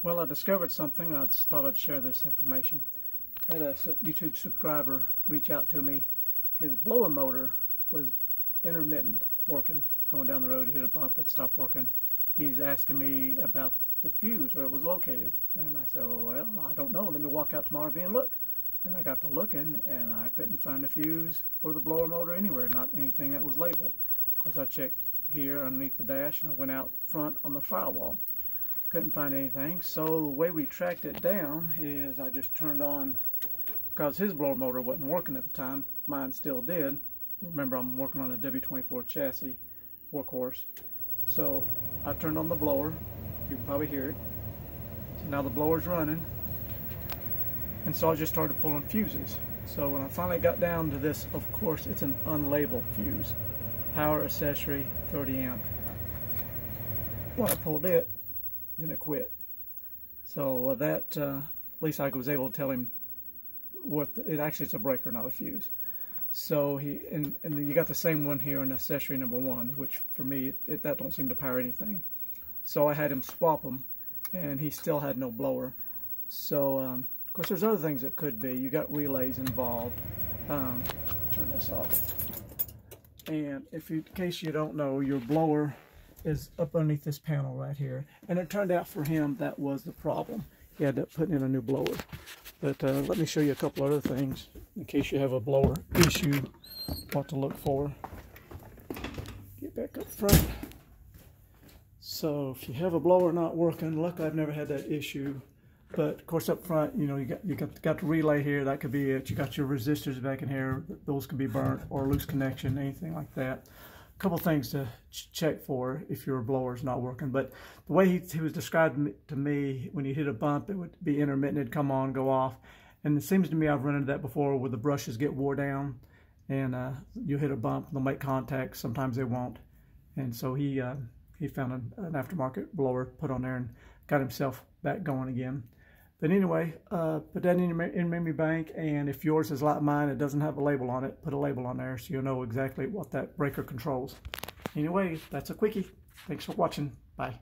Well, I discovered something. I just thought I'd share this information. I had a YouTube subscriber reach out to me. His blower motor was intermittent, working. Going down the road, he hit a bump, it stopped working. He's asking me about the fuse, where it was located. And I said, well, I don't know. Let me walk out to my RV and look. And I got to looking, and I couldn't find a fuse for the blower motor anywhere, not anything that was labeled. Of course, I checked here underneath the dash, and I went out front on the firewall. Couldn't find anything. So the way we tracked it down is I just turned on, because his blower motor wasn't working at the time, mine still did. Remember, I'm working on a W24 chassis, Workhorse. So I turned on the blower. You can probably hear it. So now the blower's running. And so I just started pulling fuses. So when I finally got down to this, of course, it's an unlabeled fuse. Power accessory, 30 amp. When I pulled it, then it quit. So that, at least I was able to tell him what it actually, it's a breaker, not a fuse. So and you got the same one here in accessory number 1, which for me, that don't seem to power anything. So I had him swap them, and he still had no blower. So of course, there's other things that could be. You got relays involved. Turn this off. And in case you don't know, your blower is up underneath this panel right here. And it turned out for him that was the problem. He had to put in a new blower. But let me show you a couple other things in case you have a blower issue, what to look for. Get back up front. So if you have a blower not working, luckily I've never had that issue. But of course up front, you know, you got the relay here, that could be it. You got your resistors back in here, those could be burnt or loose connection, anything like that. A couple things to check for if your blower is not working. But the way he was described to me, when you hit a bump, it would be intermittent, it'd come on, go off. And it seems to me I've run into that before where the brushes get wore down and you hit a bump, they'll make contact, sometimes they won't. And so he found an aftermarket blower, put on there and got himself back going again. But anyway, put that in your memory bank, and if yours is like mine, it doesn't have a label on it, put a label on there so you'll know exactly what that breaker controls. Anyway, that's a quickie. Thanks for watching. Bye.